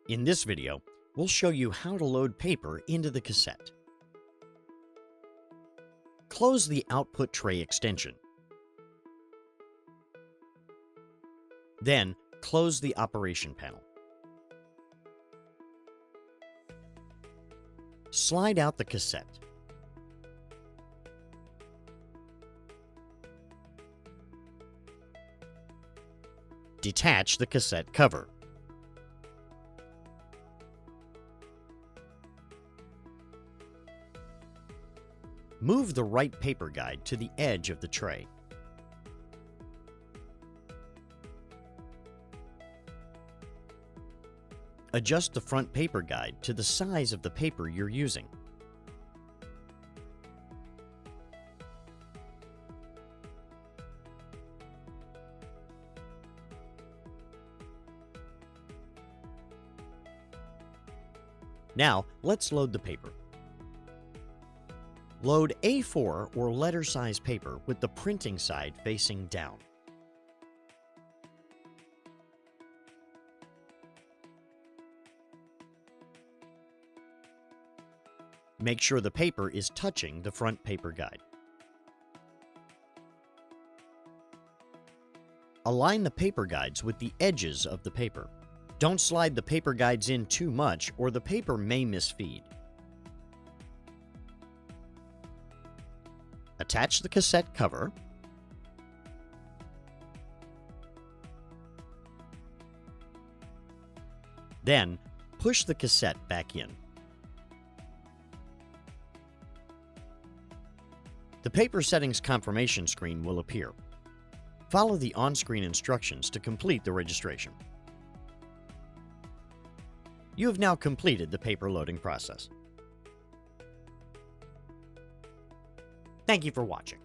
In this video, we'll show you how to load paper into the cassette. Close the output tray extension. Then, close the operation panel. Slide out the cassette. Detach the cassette cover. Move the right paper guide to the edge of the tray. Adjust the front paper guide to the size of the paper you're using. Now, let's load the paper. Load A4 or letter size paper with the printing side facing down. Make sure the paper is touching the front paper guide. Align the paper guides with the edges of the paper. Don't slide the paper guides in too much or the paper may misfeed. Attach the cassette cover. Then, push the cassette back in. The paper settings confirmation screen will appear. Follow the on-screen instructions to complete the registration. You have now completed the paper loading process. Thank you for watching.